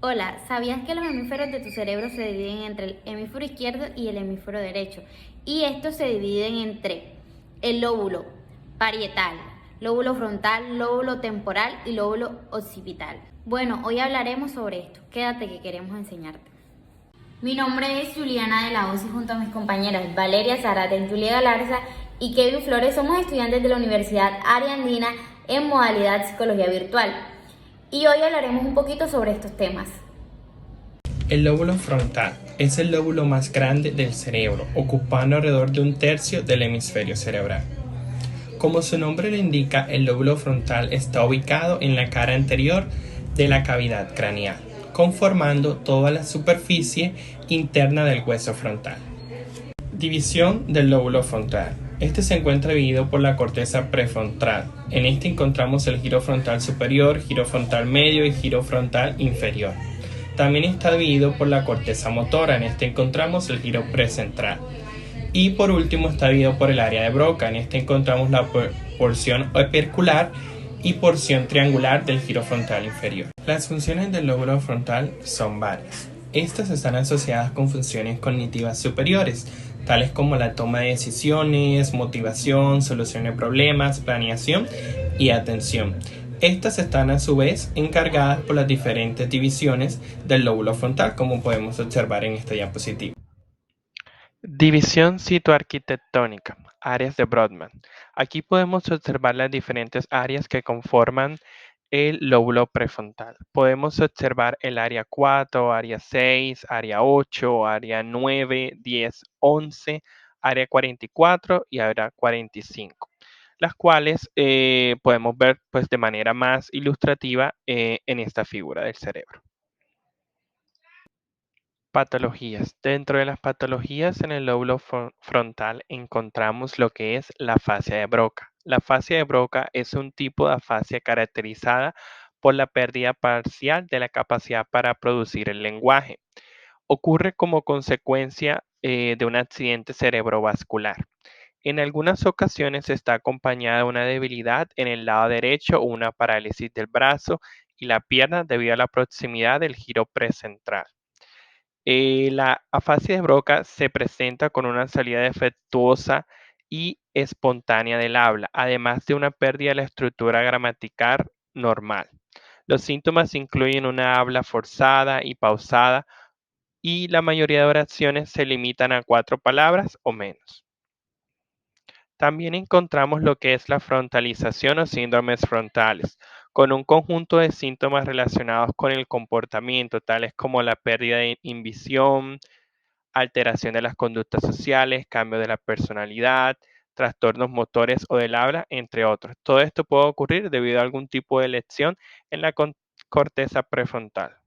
Hola, ¿sabías que los hemisferios de tu cerebro se dividen entre el hemisferio izquierdo y el hemisferio derecho? Y estos se dividen entre el lóbulo parietal, lóbulo frontal, lóbulo temporal y lóbulo occipital. Bueno, hoy hablaremos sobre esto. Quédate que queremos enseñarte. Mi nombre es Juliana de la Hoz y junto a mis compañeras Valeria Zárate, Julia Galarza y Kevin Flores somos estudiantes de la Universidad Ariandina en modalidad psicología virtual. Y hoy hablaremos un poquito sobre estos temas. El lóbulo frontal es el lóbulo más grande del cerebro, ocupando alrededor de un tercio del hemisferio cerebral. Como su nombre lo indica, el lóbulo frontal está ubicado en la cara anterior de la cavidad craneal, conformando toda la superficie interna del hueso frontal. División del lóbulo frontal. Este se encuentra dividido por la corteza prefrontal. En este encontramos el giro frontal superior, giro frontal medio y giro frontal inferior. También está dividido por la corteza motora. En este encontramos el giro precentral. Y por último está dividido por el área de Broca. En este encontramos la porción opercular y porción triangular del giro frontal inferior. Las funciones del lóbulo frontal son varias. Estas están asociadas con funciones cognitivas superiores, tales como la toma de decisiones, motivación, solución de problemas, planeación y atención. Estas están a su vez encargadas por las diferentes divisiones del lóbulo frontal, como podemos observar en esta diapositiva. División citoarquitectónica, áreas de Brodmann. Aquí podemos observar las diferentes áreas que conforman el lóbulo prefrontal. Podemos observar el área 4, área 6, área 8, área 9, 10, 11, área 44 y área 45, las cuales podemos ver pues, de manera más ilustrativa en esta figura del cerebro. Patologías. Dentro de las patologías en el lóbulo frontal encontramos lo que es la afasia de Broca. La afasia de Broca es un tipo de afasia caracterizada por la pérdida parcial de la capacidad para producir el lenguaje. Ocurre como consecuencia de un accidente cerebrovascular. En algunas ocasiones está acompañada de una debilidad en el lado derecho o una parálisis del brazo y la pierna debido a la proximidad del giro precentral. La afasia de Broca se presenta con una salida defectuosa y espontánea del habla, además de una pérdida de la estructura gramatical normal. Los síntomas incluyen una habla forzada y pausada y la mayoría de oraciones se limitan a 4 palabras o menos. También encontramos lo que es la frontalización o síndromes frontales, con un conjunto de síntomas relacionados con el comportamiento, tales como la pérdida de inhibición, alteración de las conductas sociales, cambio de la personalidad, trastornos motores o del habla, entre otros. Todo esto puede ocurrir debido a algún tipo de lesión en la corteza prefrontal.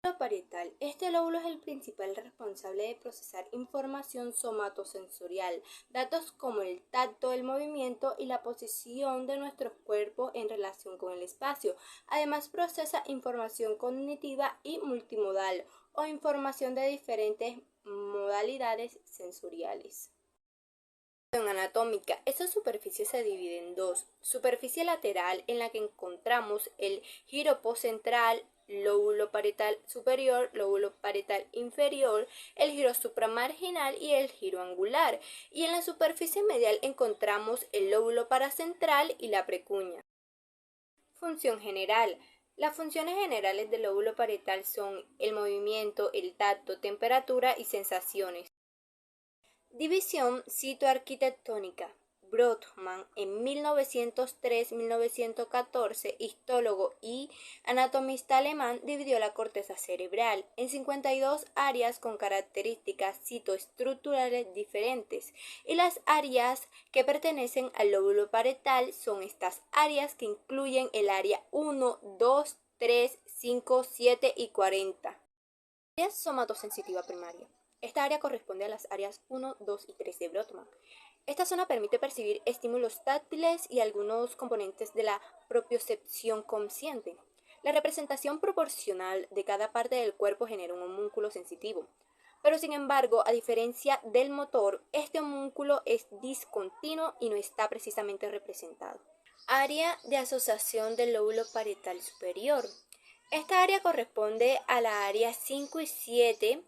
Lóbulo parietal. Este lóbulo es el principal responsable de procesar información somatosensorial, datos como el tacto, el movimiento y la posición de nuestros cuerpos en relación con el espacio. Además, procesa información cognitiva y multimodal o información de diferentes modalidades sensoriales. Anatómica. Esta superficie se divide en dos: superficie lateral, en la que encontramos el giro postcentral, lóbulo parietal superior, lóbulo parietal inferior, el giro supramarginal y el giro angular, y en la superficie medial encontramos el lóbulo paracentral y la precuña. Función general. Las funciones generales del lóbulo parietal son el movimiento, el tacto, temperatura y sensaciones. División citoarquitectónica. Brodmann, en 1903-1914, histólogo y anatomista alemán, dividió la corteza cerebral en 52 áreas con características citoestructurales diferentes, y las áreas que pertenecen al lóbulo parietal son estas áreas, que incluyen el área 1, 2, 3, 5, 7 y 40. Área somatosensitiva primaria. Esta área corresponde a las áreas 1, 2 y 3 de Brodmann. Esta zona permite percibir estímulos táctiles y algunos componentes de la propiocepción consciente. La representación proporcional de cada parte del cuerpo genera un homúnculo sensitivo, pero sin embargo, a diferencia del motor, este homúnculo es discontinuo y no está precisamente representado. Área de asociación del lóbulo parietal superior. Esta área corresponde a la área 5 y 7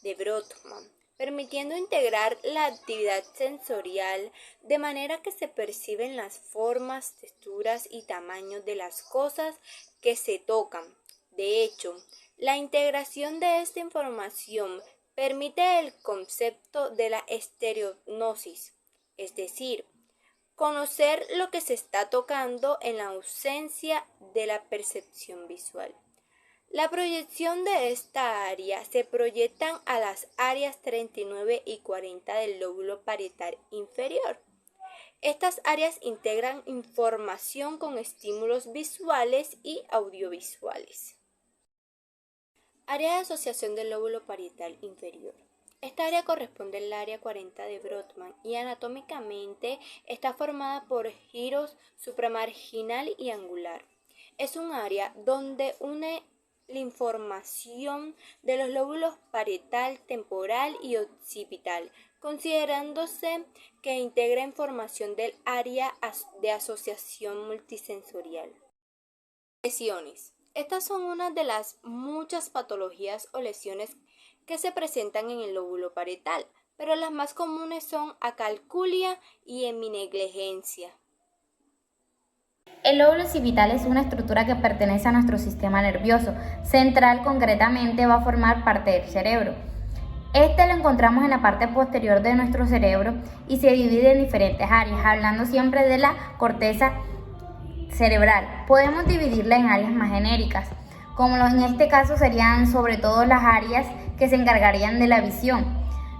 de Brodmann, permitiendo integrar la actividad sensorial de manera que se perciben las formas, texturas y tamaños de las cosas que se tocan. De hecho, la integración de esta información permite el concepto de la estereognosis, es decir, conocer lo que se está tocando en la ausencia de la percepción visual. La proyección de esta área se proyectan a las áreas 39 y 40 del lóbulo parietal inferior. Estas áreas integran información con estímulos visuales y audiovisuales. Área de asociación del lóbulo parietal inferior. Esta área corresponde al área 40 de Brodmann y anatómicamente está formada por giros supramarginal y angular. Es un área donde une la información de los lóbulos parietal, temporal y occipital, considerándose que integra información del área de asociación multisensorial. Lesiones. Estas son una de las muchas patologías o lesiones que se presentan en el lóbulo parietal, pero las más comunes son acalculia y heminegligencia. El lóbulo occipital es una estructura que pertenece a nuestro sistema nervioso central, concretamente va a formar parte del cerebro. Este lo encontramos en la parte posterior de nuestro cerebro y se divide en diferentes áreas, hablando siempre de la corteza cerebral. Podemos dividirla en áreas más genéricas, como en este caso serían sobre todo las áreas que se encargarían de la visión,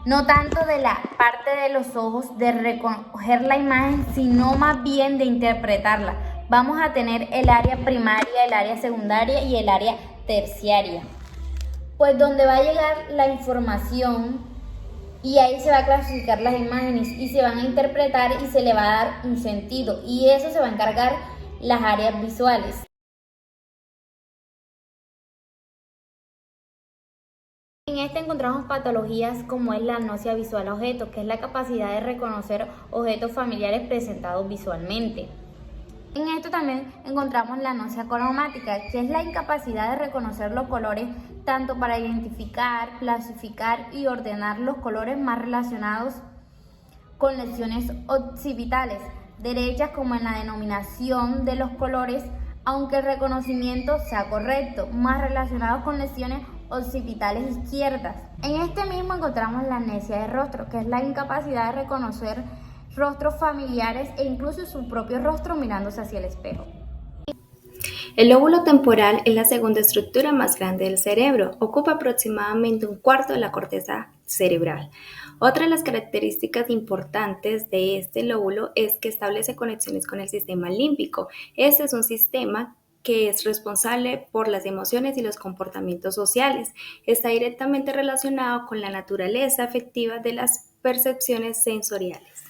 no tanto de la parte de los ojos, de recoger la imagen, sino más bien de interpretarla. Vamos a tener el área primaria, el área secundaria y el área terciaria, pues donde va a llegar la información y ahí se va a clasificar las imágenes y se van a interpretar y se le va a dar un sentido, y eso se va a encargar las áreas visuales. En este encontramos patologías como es la agnosia visual a objetos, que es la capacidad de reconocer objetos familiares presentados visualmente. En esto también encontramos la agnosia cromática, que es la incapacidad de reconocer los colores tanto para identificar, clasificar y ordenar los colores más relacionados con lesiones occipitales derechas, como en la denominación de los colores, aunque el reconocimiento sea correcto, más relacionados con lesiones occipitales izquierdas. En este mismo encontramos la amnesia de rostro, que es la incapacidad de reconocer rostros familiares e incluso su propio rostro mirándose hacia el espejo. El lóbulo temporal es la segunda estructura más grande del cerebro, ocupa aproximadamente un cuarto de la corteza cerebral. Otra de las características importantes de este lóbulo es que establece conexiones con el sistema límbico. Este es un sistema que es responsable por las emociones y los comportamientos sociales. Está directamente relacionado con la naturaleza afectiva de las percepciones sensoriales.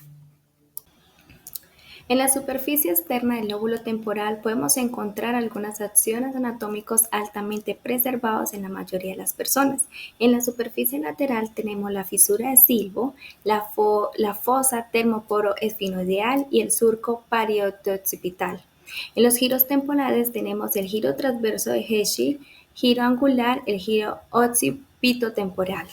En la superficie externa del lóbulo temporal podemos encontrar algunas axones anatómicos altamente preservados en la mayoría de las personas. En la superficie lateral tenemos la fisura de Silvo, la fosa termoporo-esfinoideal y el surco parieto-occipital. En los giros temporales tenemos el giro transverso de Hershey, giro angular, el giro occipitotemporal.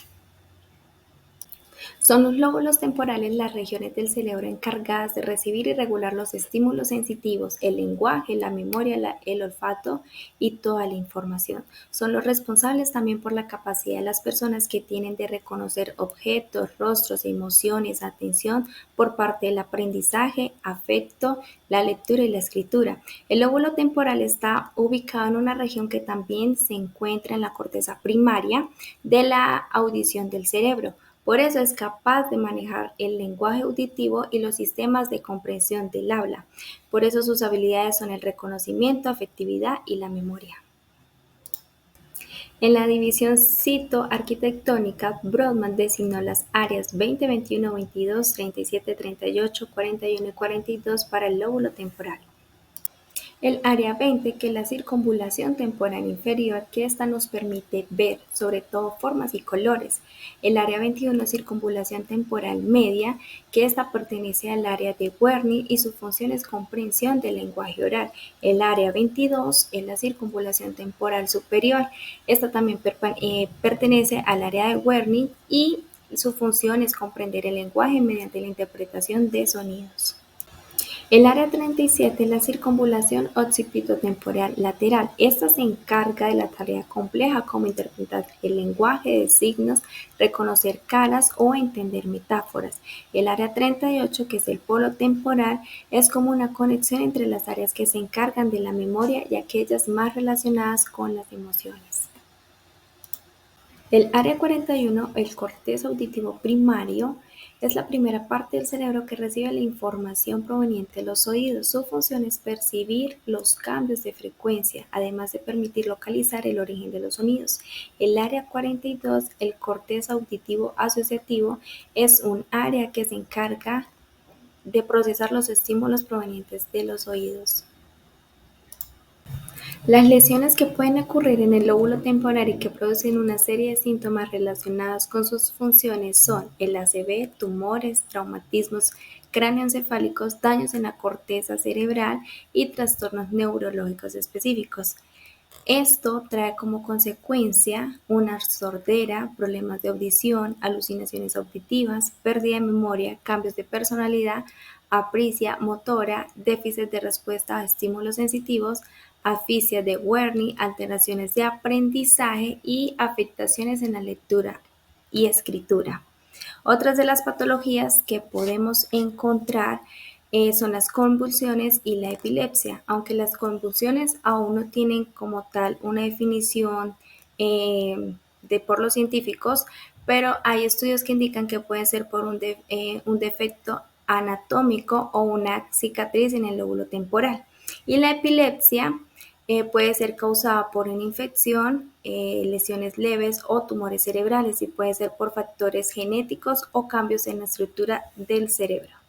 Son los lóbulos temporales las regiones del cerebro encargadas de recibir y regular los estímulos sensitivos, el lenguaje, la memoria, el olfato y toda la información. Son los responsables también por la capacidad de las personas que tienen de reconocer objetos, rostros, emociones, atención por parte del aprendizaje, afecto, la lectura y la escritura. El lóbulo temporal está ubicado en una región que también se encuentra en la corteza primaria de la audición del cerebro. Por eso es capaz de manejar el lenguaje auditivo y los sistemas de comprensión del habla. Por eso sus habilidades son el reconocimiento, afectividad y la memoria. En la división citoarquitectónica, Brodmann designó las áreas 20, 21, 22, 37, 38, 41 y 42 para el lóbulo temporal. El área 20, que es la circunvalación temporal inferior, que esta nos permite ver sobre todo formas y colores. El área 21, circunvalación temporal media, que esta pertenece al área de Wernicke y su función es comprensión del lenguaje oral. El área 22 es la circunvalación temporal superior. Esta también pertenece al área de Wernicke y su función es comprender el lenguaje mediante la interpretación de sonidos. El área 37 es la circunvalación occipitotemporal lateral. Esta se encarga de la tarea compleja como interpretar el lenguaje de signos, reconocer caras o entender metáforas. El área 38, que es el polo temporal, es como una conexión entre las áreas que se encargan de la memoria y aquellas más relacionadas con las emociones. El área 41, el corteza auditivo primario, es la primera parte del cerebro que recibe la información proveniente de los oídos. Su función es percibir los cambios de frecuencia, además de permitir localizar el origen de los sonidos. El área 42, el corteza auditivo asociativo, es un área que se encarga de procesar los estímulos provenientes de los oídos. Las lesiones que pueden ocurrir en el lóbulo temporal y que producen una serie de síntomas relacionados con sus funciones son el ACV, tumores, traumatismos cráneoencefálicos, daños en la corteza cerebral y trastornos neurológicos específicos. Esto trae como consecuencia una sordera, problemas de audición, alucinaciones auditivas, pérdida de memoria, cambios de personalidad, aprisia motora, déficit de respuesta a estímulos sensitivos, asfixia de Wernicke, alteraciones de aprendizaje y afectaciones en la lectura y escritura. Otras de las patologías que podemos encontrar son las convulsiones y la epilepsia, aunque las convulsiones aún no tienen como tal una definición por los científicos, pero hay estudios que indican que puede ser por un defecto anatómico o una cicatriz en el lóbulo temporal. Y la epilepsia puede ser causada por una infección, lesiones leves o tumores cerebrales y puede ser por factores genéticos o cambios en la estructura del cerebro.